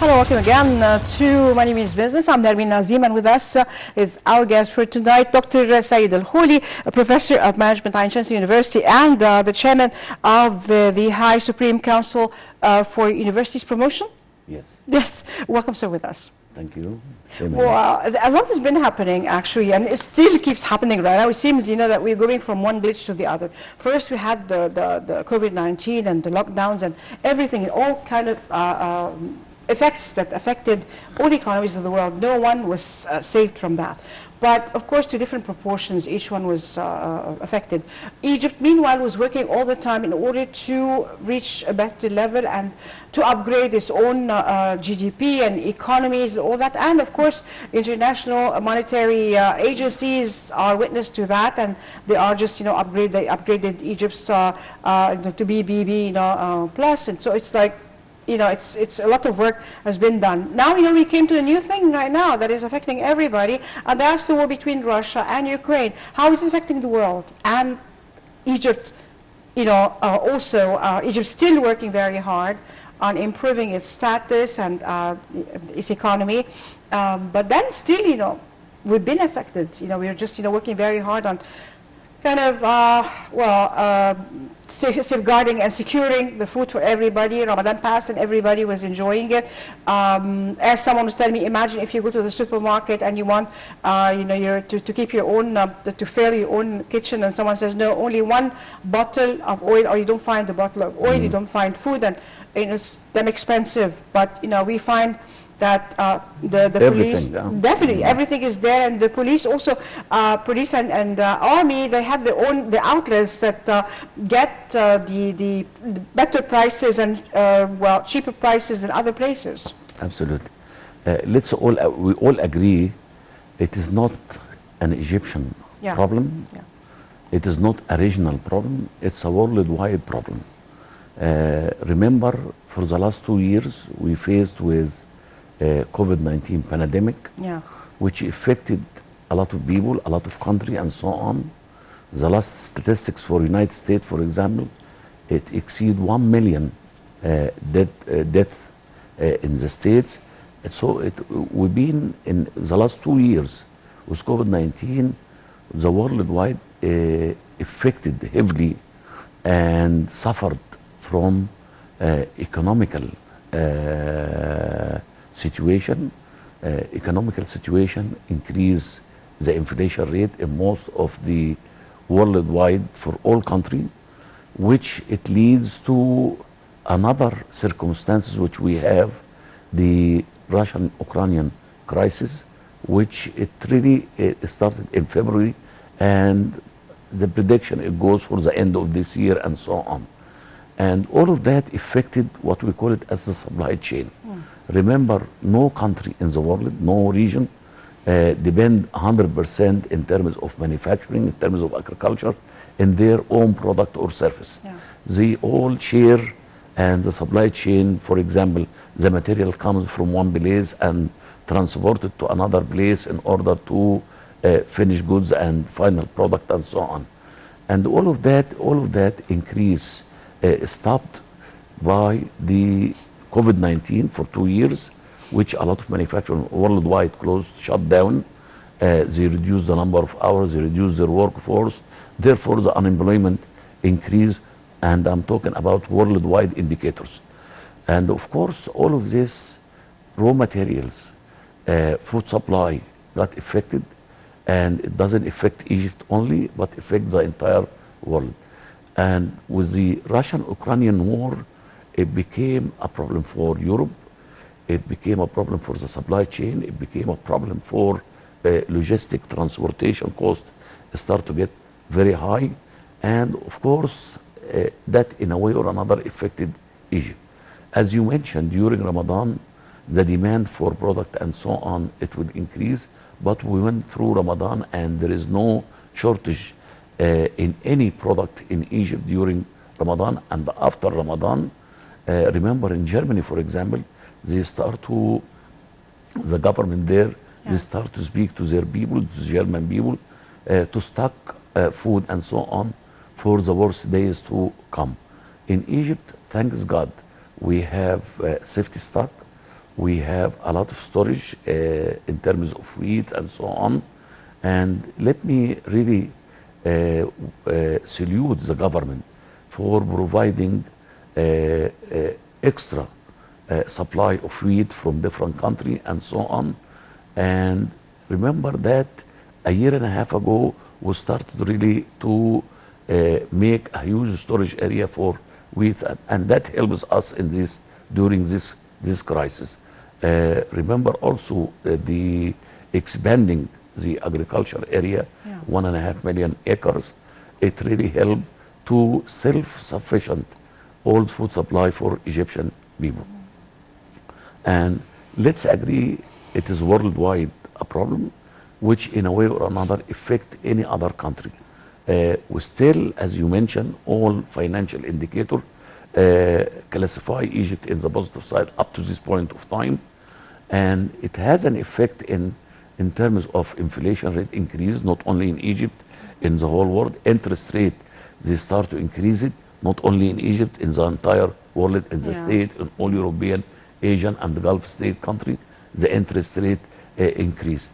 Hello, welcome again to Money Means Business. I'm Nermin Nazim, and with us is our guest for tonight, Dr. Saeed Al-Kholy, a professor of management at Chelsea University and the chairman of the High Supreme Council for Universities Promotion. Yes. Yes, welcome, sir, with us. Thank you. Well, a lot has been happening, actually, and it still keeps happening right now. It seems, that we're going from one glitch to the other. First, we had the COVID-19 and the lockdowns and everything, all kind of effects that affected all the economies of the world. No one was saved from that. But, of course, to different proportions, each one was affected. Egypt, meanwhile, was working all the time in order to reach a better level and to upgrade its own GDP and economies and all that. And, of course, international monetary agencies are witness to that, and they are just, they upgraded Egypt's to BBB, plus. And so it's like, it's a lot of work has been done. Now, we came to a new thing right now that is affecting everybody, and that's the war between Russia and Ukraine. How is it affecting the world? And Egypt, also, Egypt's still working very hard on improving its status and its economy. But then still, we've been affected. We're just, working very hard on kind of, safeguarding and securing the food for everybody. Ramadan passed and everybody was enjoying it. As someone was telling me, imagine if you go to the supermarket and you want, to keep your own, to fill your own kitchen, and someone says, no, only one bottle of oil, or you don't find the bottle of oil, you don't find food, and it's damn expensive. But, we find that the police, definitely, everything is there, and the police also, police and army, they have their own outlets that get the better prices and cheaper prices than other places. Absolutely. We all agree it is not an Egyptian problem. Yeah. It is not a regional problem. It's a worldwide problem. Remember, for the last 2 years, we faced with COVID-19 pandemic, which affected a lot of people, a lot of country, and so on. The last statistics for United States, for example, it exceed 1 million deaths in the States. So we've been in the last 2 years with COVID-19, the worldwide affected heavily and suffered from economical situation. Economical situation increase the inflation rate in most of the worldwide for all countries, which it leads to another circumstances which we have, the Russian-Ukrainian crisis, which it really started in February, and the prediction it goes for the end of this year and so on. And all of that affected what we call it as the supply chain. Remember, no country in the world, no region, depend 100% in terms of manufacturing, in terms of agriculture, in their own product or service. They all share, and the supply chain, for example, the material comes from one place and transported to another place in order to finish goods and final product and so on. And all of that increase stopped by the COVID-19 for 2 years, which a lot of manufacturers worldwide closed, shut down. They reduced the number of hours, they reduced their workforce. Therefore, the unemployment increased, and I'm talking about worldwide indicators. And of course, all of this raw materials, food supply got affected, and it doesn't affect Egypt only, but affects the entire world. And with the Russian-Ukrainian war, it became a problem for Europe. It became a problem for the supply chain. It became a problem for logistic transportation cost start to get very high. And of course, that in a way or another affected Egypt. As you mentioned, during Ramadan, the demand for product and so on, it would increase. But we went through Ramadan and there is no shortage in any product in Egypt during Ramadan and after Ramadan. Remember, in Germany, for example, the government there, they start to speak to their people, to the German people, to stock food and so on for the worst days to come. In Egypt, thanks God, we have safety stock. We have a lot of storage in terms of wheat and so on. And let me really salute the government for providing extra supply of wheat from different countries and so on. And remember that a year and a half ago, we started really to make a huge storage area for wheat, and that helps us in this during this crisis. Remember also the expanding the agriculture area, Yeah. 1.5 million acres. It really helped to self-sufficient all food supply for Egyptian people. And let's agree it is worldwide a problem which in a way or another affect any other country. We still, as you mentioned, all financial indicators classify Egypt in the positive side up to this point of time. And it has an effect in terms of inflation rate increase, not only in Egypt, in the whole world. Interest rate, they start to increase it, not only in Egypt, in the entire world, in the Yeah. state, in all European, Asian, and Gulf state country, the interest rate increased.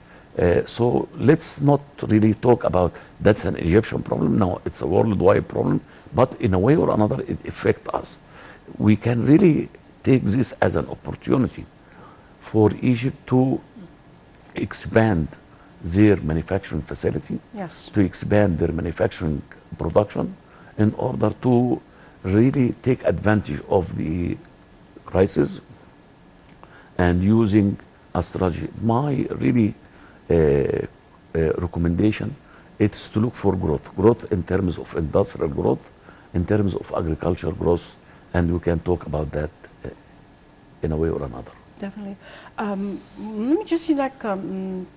So let's not really talk about that's an Egyptian problem. No, it's a worldwide problem, but in a way or another, it affects us. We can really take this as an opportunity for Egypt to expand their manufacturing facility, Yes. to expand their manufacturing production in order to really take advantage of the crisis and using a strategy. My really recommendation is to look for growth in terms of industrial growth, in terms of agricultural growth, and we can talk about that in a way or another. Definitely. Let me just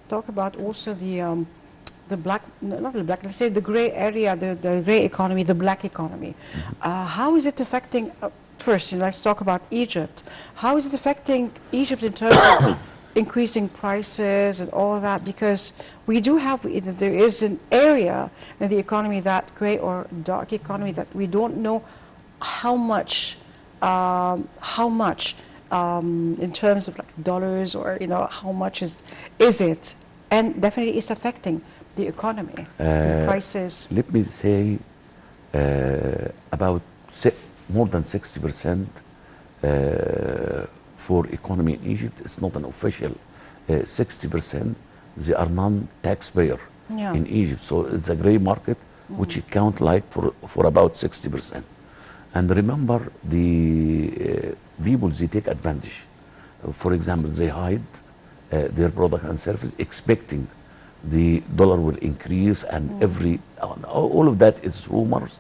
talk about also the black, not the black, let's say the gray area, the gray economy, the black economy. How is it affecting, first, let's talk about Egypt. How is it affecting Egypt in terms of increasing prices and all that? Because we do have, there is an area in the economy, that gray or dark economy, that we don't know how much in terms of like dollars, or how much is it, and definitely it's affecting the economy, the prices. Let me say about more than 60% for economy in Egypt. It's not an official 60%. They are non-taxpayer Yeah. in Egypt, so it's a gray market which account like for about 60%. And remember, the people, they take advantage. For example, they hide their product and service, expecting the dollar will increase, and all of that is rumors,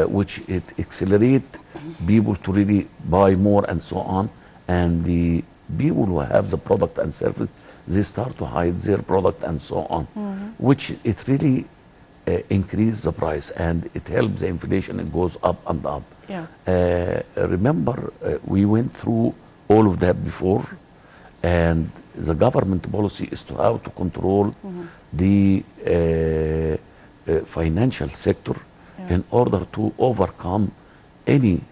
which it accelerate people to really buy more and so on. And the people who have the product and service, they start to hide their product and so on, which it really increase the price, and it helps the inflation. It goes up and up. Yeah. Remember, we went through all of that before, and the government policy is to how to control the financial sector in order to overcome any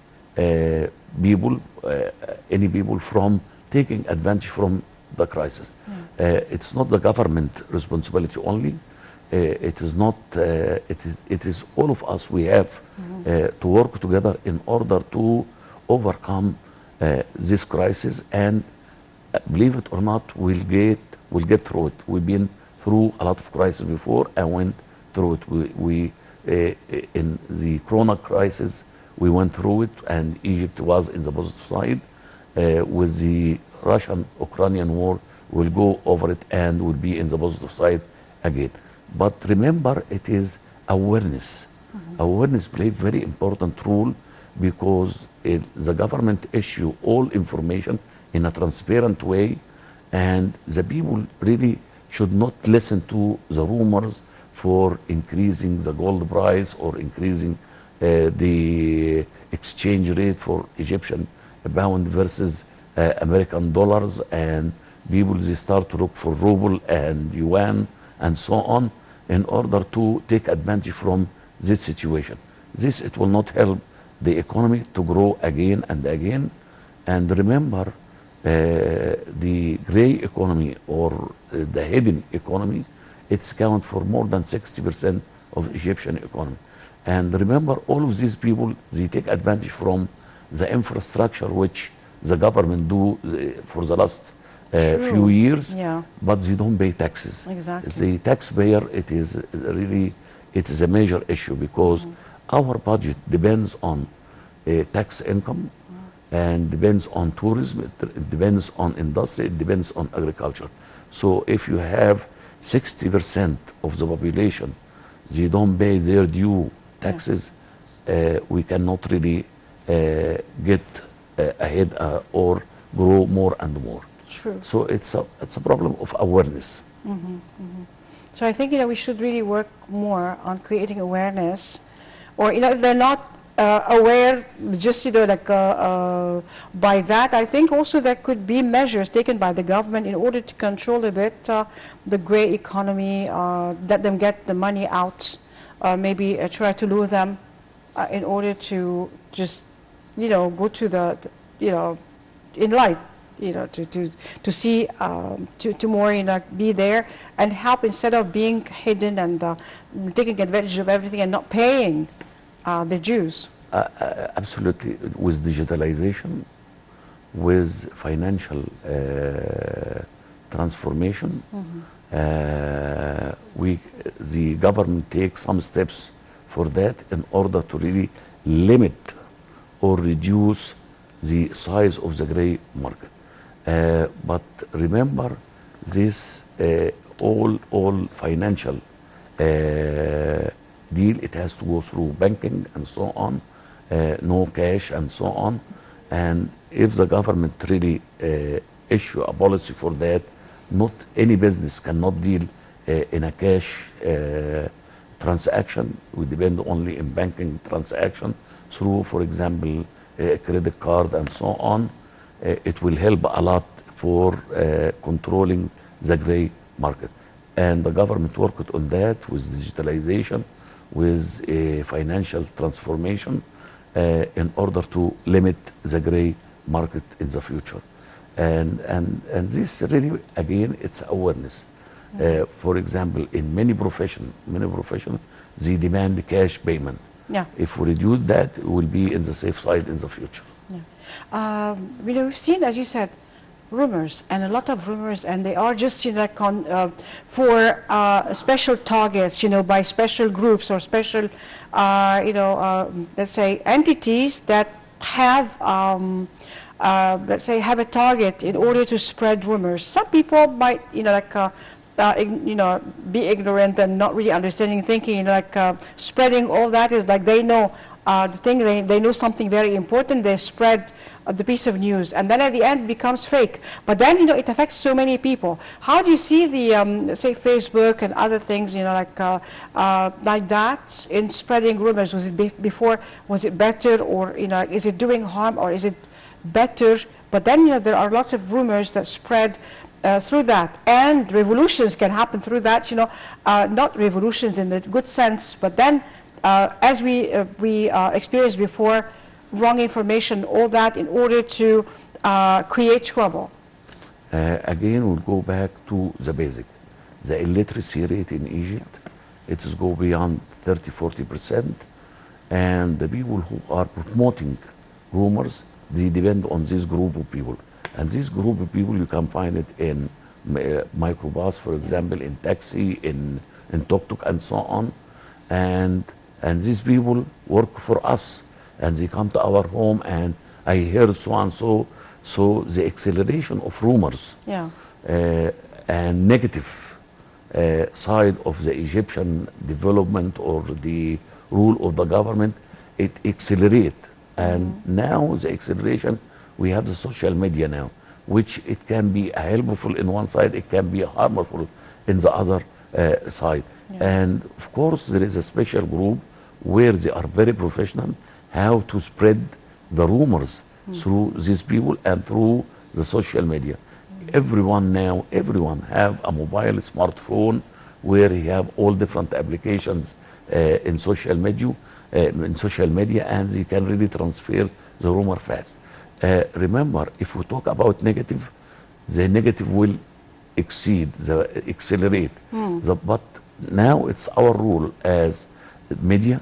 people from taking advantage from the crisis. It's not the government responsibility only. It is not. It is all of us. We have to work together in order to overcome this crisis. And believe it or not, we'll get through it. We've been through a lot of crises before and went through it. We in the Corona crisis, we went through it, and Egypt was in the positive side. With the Russian-Ukrainian war, we'll go over it and will be in the positive side again. But remember, it is awareness. Awareness plays very important role, because the government issue all information in a transparent way, and the people really should not listen to the rumors for increasing the gold price or increasing the exchange rate for Egyptian pound versus American dollars, and people, they start to look for ruble and yuan and so on in order to take advantage from this situation. It will not help the economy to grow again and again. And remember, the gray economy or the hidden economy, it's count for more than 60% of Egyptian economy. And remember, all of these people, they take advantage from the infrastructure which the government do for the last True. few years, Yeah. but they don't pay taxes. Exactly. The taxpayer, it is really, it is a major issue because our budget depends on tax income and depends on tourism, it depends on industry, it depends on agriculture. So if you have 60% of the population, they don't pay their due taxes, we cannot really get ahead or grow more and more. True. So it's a problem of awareness. So I think, we should really work more on creating awareness, or, if they're not aware, just, by that, I think also there could be measures taken by the government in order to control a bit the gray economy, let them get the money out, maybe try to lure them in order to just, go to the, in light, to see, to more, be there and help instead of being hidden and taking advantage of everything and not paying the dues. Absolutely. With digitalization, with financial transformation, the government takes some steps for that in order to really limit or reduce the size of the gray market. But remember, this all financial deal, it has to go through banking and so on, no cash and so on. And if the government really issue a policy for that, not any business cannot deal in a cash transaction. We depend only in banking transaction through, for example, a credit card and so on. It will help a lot for controlling the gray market. And the government worked on that with digitalization, with financial transformation in order to limit the gray market in the future. And this really, again, it's awareness. For example, in many professions, they demand cash payment. Yeah. If we reduce that, we will be in the safe side in the future. Yeah. We've seen, as you said, rumors, and a lot of rumors, and they are just, for special targets, by special groups or special, let's say, entities that have, let's say, have a target in order to spread rumors. Some people might, be ignorant and not really understanding, thinking, spreading all that is like they know the thing, they know something very important, they spread the piece of news, and then at the end becomes fake. But then, it affects so many people. How do you see the, say, Facebook and other things, like that in spreading rumors? Was it before, was it better, or, is it doing harm, or is it better? But then, there are lots of rumors that spread through that, and revolutions can happen through that, not revolutions in the good sense, but then as we experienced before, wrong information, all that in order to create trouble. Again, we'll go back to the basic. The illiteracy rate in Egypt, it is go beyond 30–40%, and the people who are promoting rumors, they depend on this group of people. And this group of people, you can find it in microbus, for example, in taxi, in tuk-tuk, and so on. And these people work for us, and they come to our home, and I heard so and so. So the acceleration of rumors and negative side of the Egyptian development or the rule of the government, it accelerates. And now the acceleration, we have the social media now, which it can be helpful in one side, it can be harmful in the other side. And of course, there is a special group where they are very professional how to spread the rumors through these people and through the social media. Everyone now, everyone have a mobile smartphone where he have all different applications in social media, and they can really transfer the rumor fast. Remember, if we talk about negative, the negative will accelerate. But now it's our role as media,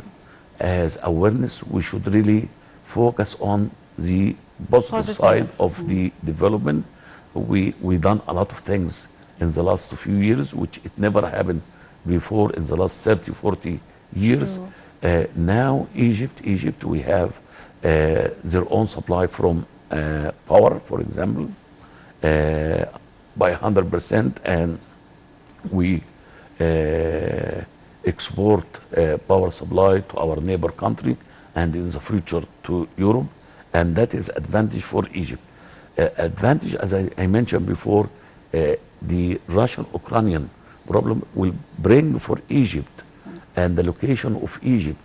as awareness, we should really focus on the positive side of the development. We done a lot of things in the last few years, which it never happened before in the last 30, 40 years. Now Egypt, we have their own supply from power, for example, by 100%, and we export power supply to our neighbor country and in the future to Europe, and that is advantage for Egypt. Advantage, as I mentioned before, the Russian-Ukrainian problem will bring for Egypt and the location of Egypt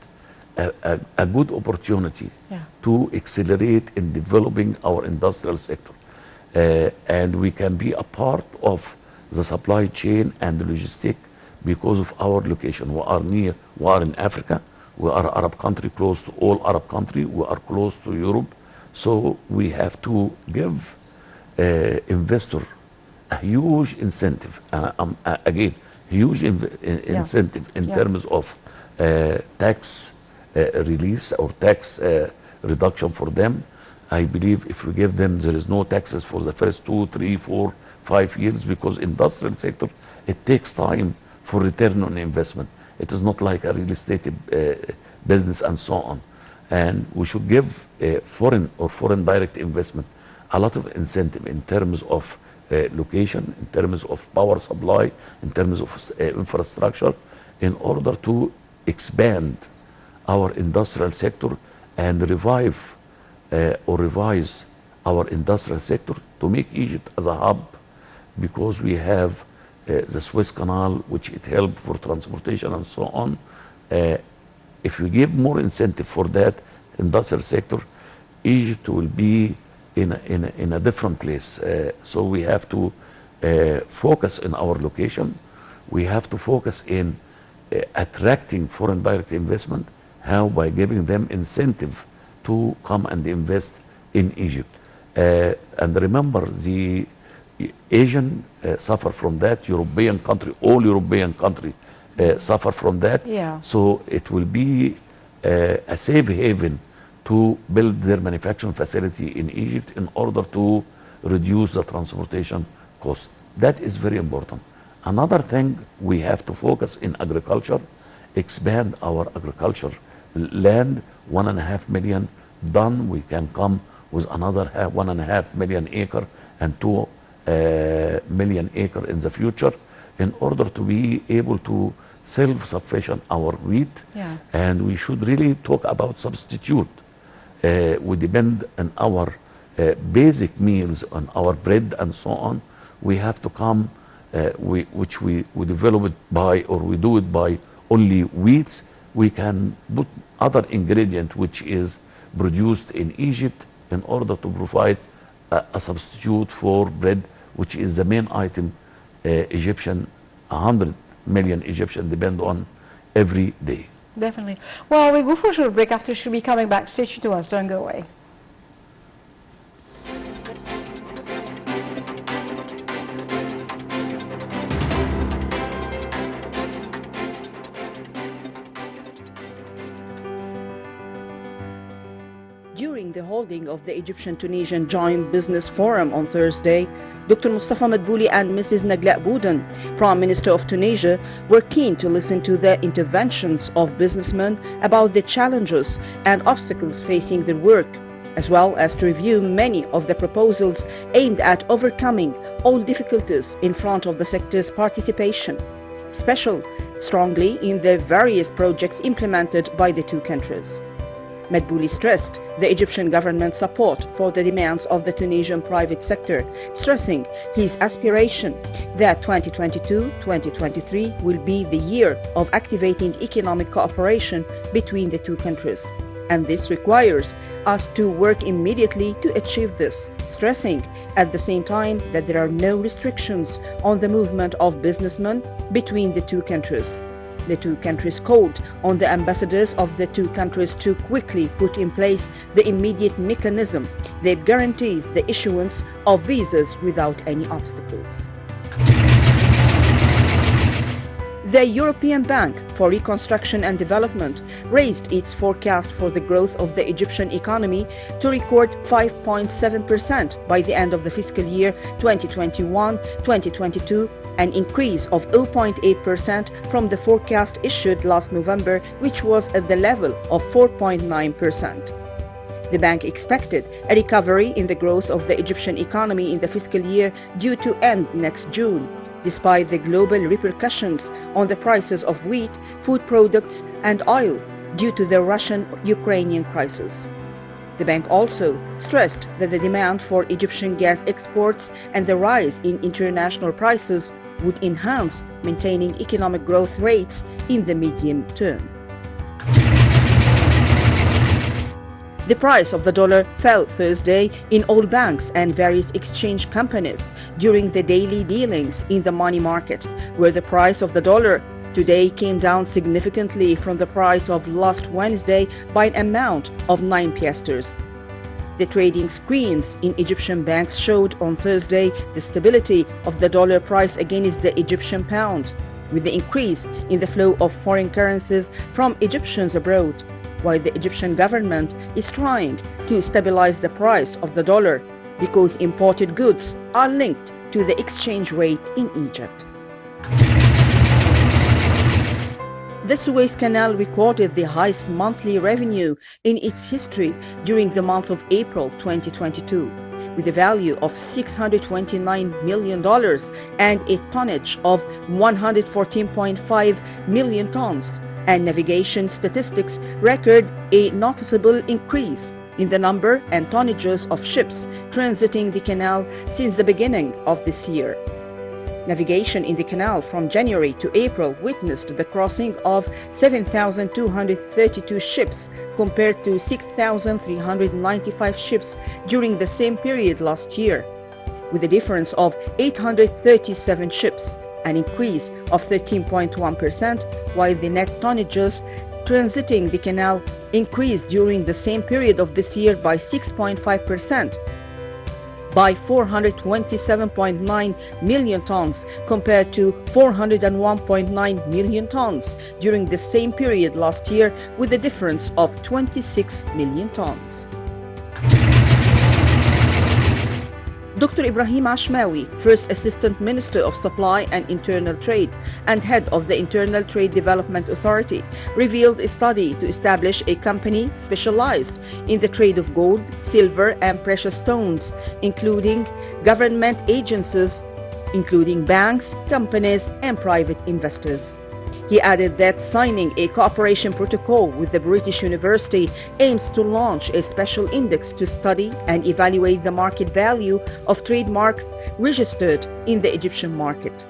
a good opportunity to accelerate in developing our industrial sector. And we can be a part of the supply chain and the logistic because of our location. We are near, we are in Africa, we are an Arab country, close to all Arab countries, we are close to Europe. So we have to give investor a huge incentive, again, huge incentive in terms of tax release or tax reduction for them. I believe if we give them, there is no taxes for the first 2, 3, 4, 5 years, because industrial sector, it takes time for return on investment. It is not like a real estate business and so on. And we should give foreign direct investment a lot of incentive in terms of location, in terms of power supply, in terms of infrastructure, in order to expand our industrial sector and revive or revise our industrial sector to make Egypt as a hub, because we have the Suez Canal, which it helped for transportation and so on. If we give more incentive for that industrial sector, Egypt will be in a different place. So we have to focus in our location. We have to focus in attracting foreign direct investment. How? By giving them incentive to come and invest in Egypt. And remember, the Asian suffer from that, European country, all European country suffer from that. So it will be a safe haven to build their manufacturing facility in Egypt in order to reduce the transportation cost. That is very important. Another thing, we have to focus in agriculture, expand our agriculture land, 1.5 million done. We can come with another 1.5 million acre and 2 million acre in the future, in order to be able to self-sufficient our wheat. And we should really talk about substitute. We depend on our basic meals, on our bread and so on. We have to come, which we develop it by, or we do it by only wheats. We can put other ingredient which is produced in Egypt in order to provide a substitute for bread, which is the main item Egyptian, 100 million Egyptian depend on every day. Definitely. Well, we go for a short break. After, should be coming back. Stay tuned to us. Don't go away. During the holding of the Egyptian-Tunisian Joint Business Forum on Thursday, Dr. Mustafa Madbouli and Mrs. Nagla Bouden, Prime Minister of Tunisia, were keen to listen to the interventions of businessmen about the challenges and obstacles facing their work, as well as to review many of the proposals aimed at overcoming all difficulties in front of the sector's participation, especially strongly in the various projects implemented by the two countries. Madbouli stressed the Egyptian government's support for the demands of the Tunisian private sector, stressing his aspiration that 2022-2023 will be the year of activating economic cooperation between the two countries. And this requires us to work immediately to achieve this, stressing at the same time that there are no restrictions on the movement of businessmen between the two countries. The two countries called on the ambassadors of the two countries to quickly put in place the immediate mechanism that guarantees the issuance of visas without any obstacles. The European Bank for Reconstruction and Development raised its forecast for the growth of the Egyptian economy to record 5.7% by the end of the fiscal year 2021-2022, an increase of 0.8% from the forecast issued last November, which was at the level of 4.9%. The bank expected a recovery in the growth of the Egyptian economy in the fiscal year due to end next June, despite the global repercussions on the prices of wheat, food products, and oil due to the Russian-Ukrainian crisis. The bank also stressed that the demand for Egyptian gas exports and the rise in international prices would enhance maintaining economic growth rates in the medium term. The price of the dollar fell Thursday in all banks and various exchange companies during the daily dealings in the money market, where the price of the dollar today came down significantly from the price of last Wednesday by an amount of 9 piasters. The trading screens in Egyptian banks showed on Thursday the stability of the dollar price against the Egyptian pound, with the increase in the flow of foreign currencies from Egyptians abroad, while the Egyptian government is trying to stabilize the price of the dollar because imported goods are linked to the exchange rate in Egypt. The Suez Canal recorded the highest monthly revenue in its history during the month of April 2022, with a value of $629 million and a tonnage of 114.5 million tons. And navigation statistics record a noticeable increase in the number and tonnages of ships transiting the canal since the beginning of this year. Navigation in the canal from January to April witnessed the crossing of 7,232 ships compared to 6,395 ships during the same period last year, with a difference of 837 ships, an increase of 13.1%, while the net tonnages transiting the canal increased during the same period of this year by 6.5%, by 427.9 million tons compared to 401.9 million tons during the same period last year, with a difference of 26 million tons. Dr. Ibrahim Ashmawi, First Assistant Minister of Supply and Internal Trade and Head of the Internal Trade Development Authority, revealed a study to establish a company specialized in the trade of gold, silver, and precious stones, including government agencies, including banks, companies, and private investors. He added that signing a cooperation protocol with the British University aims to launch a special index to study and evaluate the market value of trademarks registered in the Egyptian market.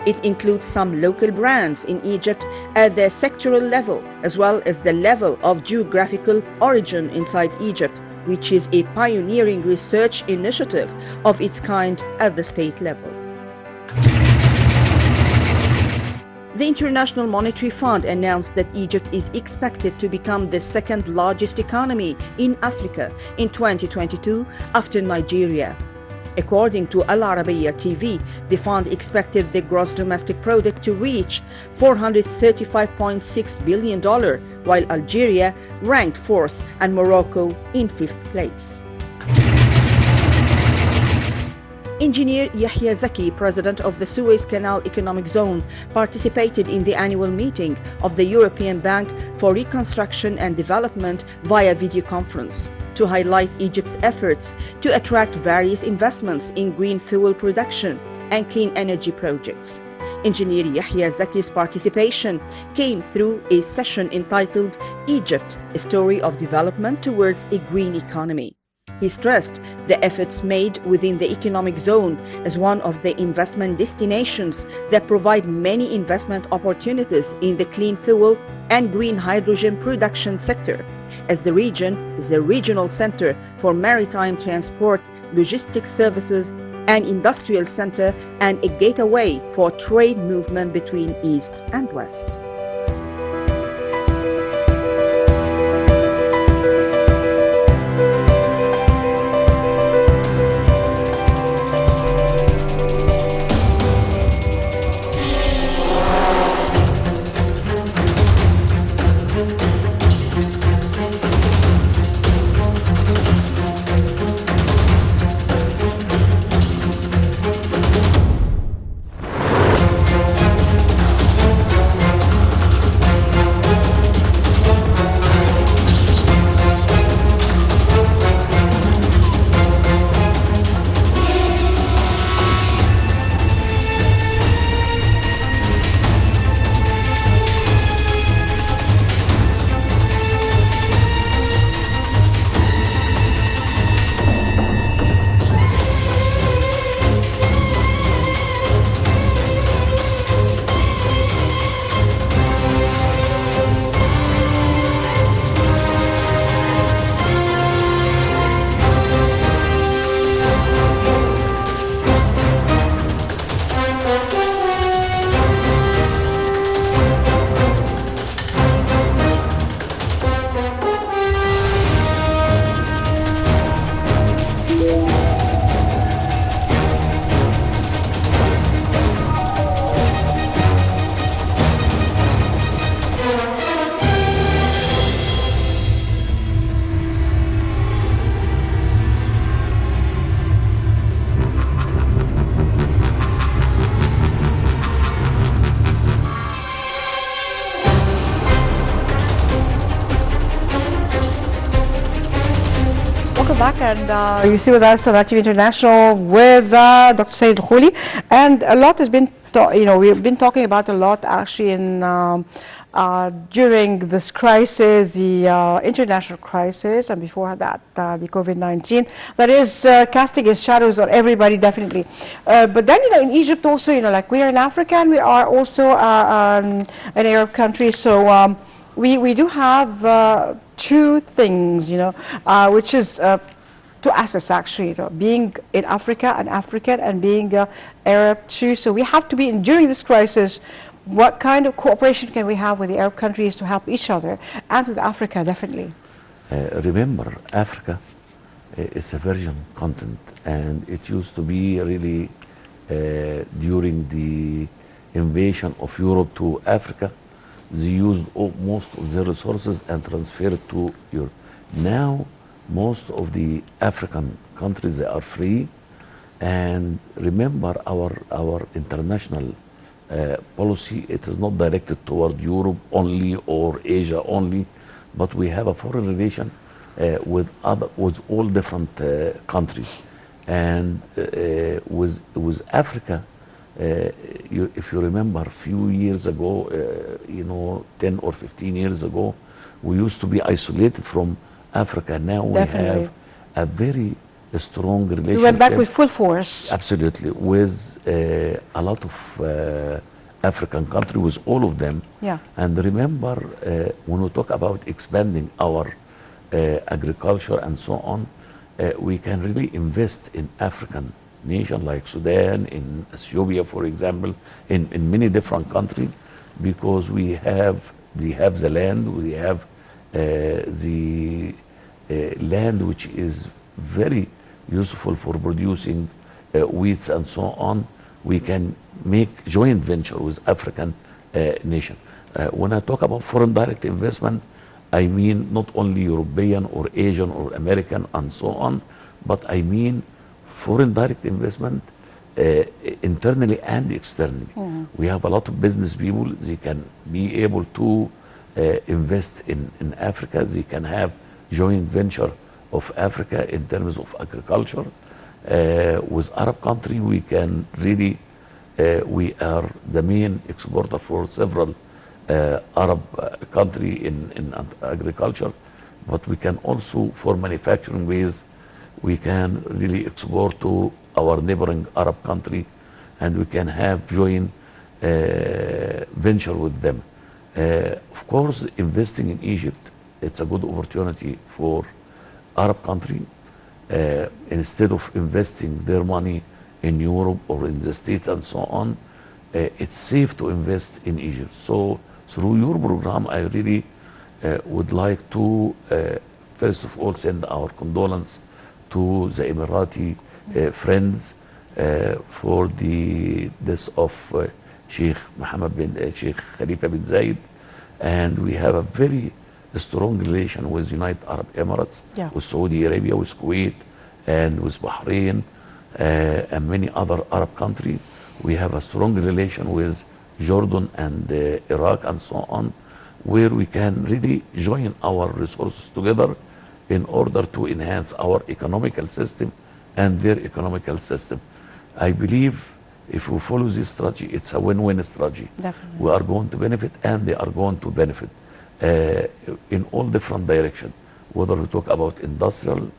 It includes some local brands in Egypt at the sectoral level, as well as the level of geographical origin inside Egypt, which is a pioneering research initiative of its kind at the state level. The International Monetary Fund announced that Egypt is expected to become the second largest economy in Africa in 2022 after Nigeria. According to Al Arabiya TV, the fund expected the gross domestic product to reach $435.6 billion, while Algeria ranked fourth and Morocco in fifth place. Engineer Yahya Zaki, president of the Suez Canal Economic Zone, participated in the annual meeting of the European Bank for Reconstruction and Development via video conference to highlight Egypt's efforts to attract various investments in green fuel production and clean energy projects. Engineer Yahya Zaki's participation came through a session entitled Egypt, a Story of Development Towards a Green Economy. He stressed the efforts made within the economic zone as one of the investment destinations that provide many investment opportunities in the clean fuel and green hydrogen production sector, as the region is a regional center for maritime transport, logistics services, an industrial center, and a gateway for trade movement between East and West. Welcome back, and you see with us on TV International with Dr. Saeed Kholy, and a lot has been, we've been talking about a lot actually in during this crisis, the international crisis, and before that, the COVID-19, that is casting its shadows on everybody, definitely. But then, in Egypt also, like we are in Africa, and we are also an Arab country, so we do have two things, which is to assess actually, being in Africa, an African, and being Arab too. So we have to be, during this crisis, what kind of cooperation can we have with the Arab countries to help each other, and with Africa, definitely? Remember, Africa is a virgin continent, and it used to be really during the invasion of Europe to Africa, they used most of their resources and transferred to Europe. Now, most of the African countries, they are free, and remember our international policy, it is not directed toward Europe only or Asia only, but we have a foreign relation with all different countries, and with Africa. If you remember, a few years ago, 10 or 15 years ago, we used to be isolated from Africa. Now Definitely. We have a very strong relationship. We went back with full force. Absolutely, with a lot of African countries, with all of them. Yeah. And remember, when we talk about expanding our agriculture and so on, we can really invest in African nation like Sudan, in Ethiopia, for example, in many different countries, because they have the land, we have the land which is very useful for producing wheats and so on. We can make joint venture with African nation. When I talk about foreign direct investment, I mean not only European or Asian or American and so on, but I mean foreign direct investment internally and externally. Mm-hmm. We have a lot of business people, they can be able to invest in Africa, they can have joint venture of Africa in terms of agriculture. With Arab country, we can really, we are the main exporter for several Arab country in agriculture, but we can also, for manufacturing ways, we can really export to our neighboring Arab country, and we can have joint venture with them. Of course, investing in Egypt, it's a good opportunity for Arab country. Instead of investing their money in Europe or in the States and so on, it's safe to invest in Egypt. So through your program, I really would like to, first of all, send our condolence to the Emirati friends for the death of Sheikh Sheikh Khalifa bin Zayed. And we have a very strong relation with United Arab Emirates, Yeah. with Saudi Arabia, with Kuwait, and with Bahrain, and many other Arab countries. We have a strong relation with Jordan and Iraq and so on, where we can really join our resources together in order to enhance our economical system and their economical system. I believe if we follow this strategy, it's a win-win strategy. Definitely. We are going to benefit and they are going to benefit in all different directions, whether we talk about industrial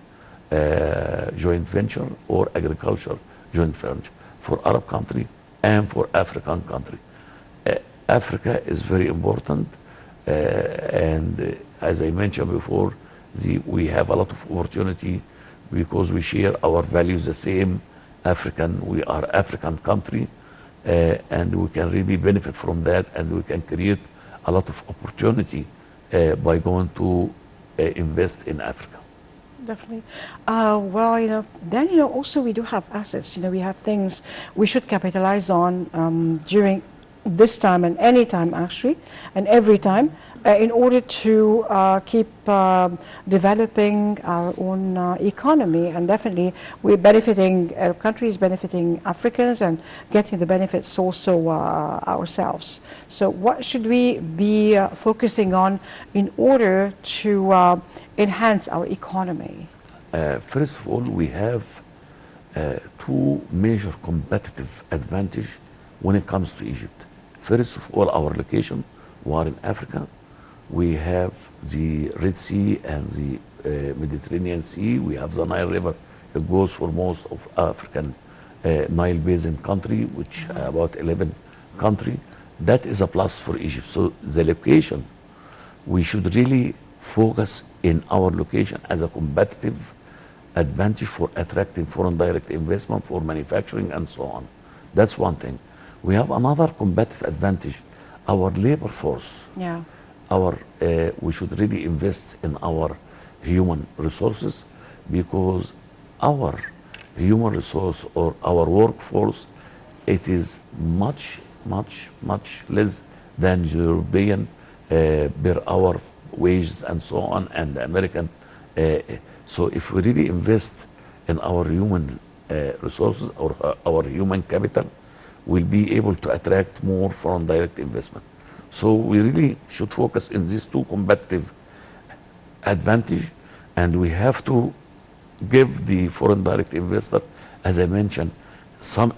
joint venture or agriculture joint venture for Arab country and for African country. Africa is very important, and as I mentioned before, we have a lot of opportunity because we share our values the same. We are African country, and we can really benefit from that, and we can create a lot of opportunity by going to invest in Africa. Definitely. Well, then, also we do have assets. We have things we should capitalize on during this time and any time, actually, and every time, in order to keep developing our own economy. And definitely, we're benefiting, countries benefiting Africans and getting the benefits also ourselves. So what should we be focusing on in order to enhance our economy? First of all, we have two major competitive advantage when it comes to Egypt. First of all, our location. We are in Africa. We have the Red Sea and the Mediterranean Sea. We have the Nile River. It goes for most of African Nile Basin country, which about 11 country. That is a plus for Egypt. So the location, we should really focus in our location as a competitive advantage for attracting foreign direct investment for manufacturing and so on. That's one thing. We have another competitive advantage, our labor force. Yeah. We should really invest in our human resources, because our human resource or our workforce, it is much less than European per hour wages and so on, and the American. So if we really invest in our human resources or our human capital, we'll be able to attract more foreign direct investment. So we really should focus in these two competitive advantage, and we have to give the foreign direct investor, as I mentioned, some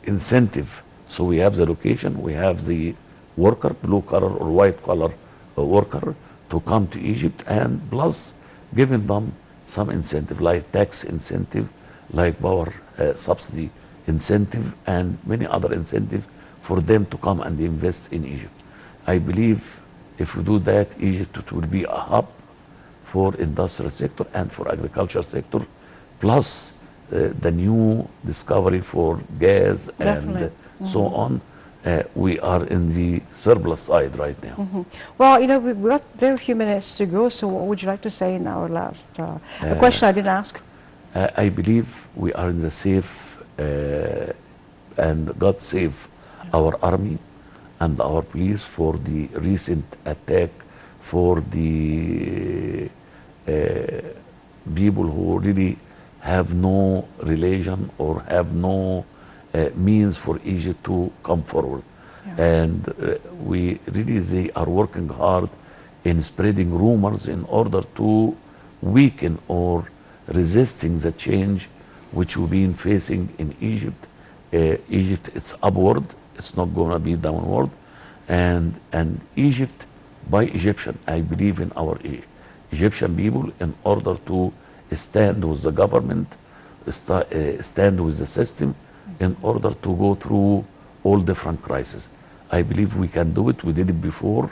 incentive. So we have the location, we have the worker, blue collar or white collar worker, to come to Egypt, and plus giving them some incentive, like tax incentive, like power subsidy incentive, and many other incentives for them to come and invest in Egypt. I believe if we do that, Egypt it will be a hub for industrial sector and for agriculture sector, plus the new discovery for gas. Definitely. And so on. We are in the surplus side right now. Well, we've got very few minutes to go, so what would you like to say in our last a question I didn't ask? I believe we are in the safe, and God save our army and our police for the recent attack, for the people who really have no relation or have no means for Egypt to come forward. Yeah. And they are working hard in spreading rumors in order to weaken or resisting the change which we've been facing in Egypt. Egypt, it's upward, it's not going to be downward. And Egypt, by Egyptian, I believe in our Egyptian people, in order to stand with the government, stand with the system, in order to go through all different crises. I believe we can do it. We did it before,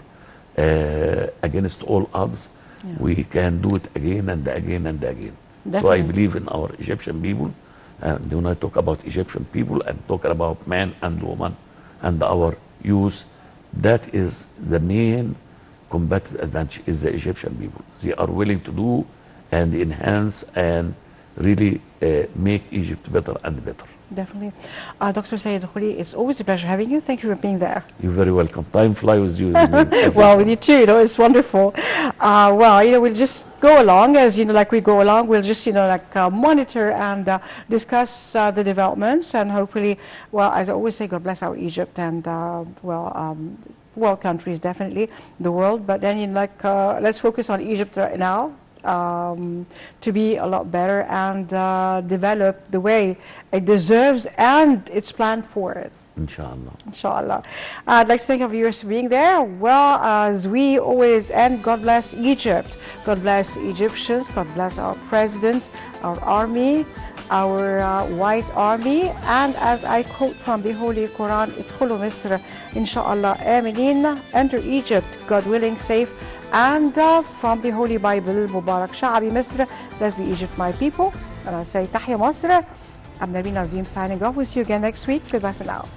against all odds. Yeah. We can do it again and again and again. Definitely. So I believe in our Egyptian people, And when I talk about Egyptian people, I'm talking about man and woman and our youth. That is the main competitive advantage is the Egyptian people. They are willing to do and enhance and really make Egypt better and better. Definitely. Dr. Sayed Kholy, it's always a pleasure having you. Thank you for being there. You're very welcome. Time fly with you. Well, with you too, it's wonderful. Well, we'll just go along as, like we go along, we'll just, monitor and discuss the developments, and hopefully, well, as I always say, God bless our Egypt and, world countries, definitely, the world, but then, let's focus on Egypt right now. To be a lot better and develop the way it deserves and it's planned for it. Inshallah. Inshallah. I'd like to thank our viewers for being there. Well, as we always end, God bless Egypt. God bless Egyptians. God bless our president, our army, our white army. And as I quote from the Holy Quran, "Idkhulu Misr, inshallah, aminin." Enter Egypt, God willing, safe. And from the Holy Bible, Mubarak Sha'abi Misr, bless be Egypt, my people. And I say, Tahya Masr. I'm Nabeen Azim signing off with you again next week. Goodbye for now.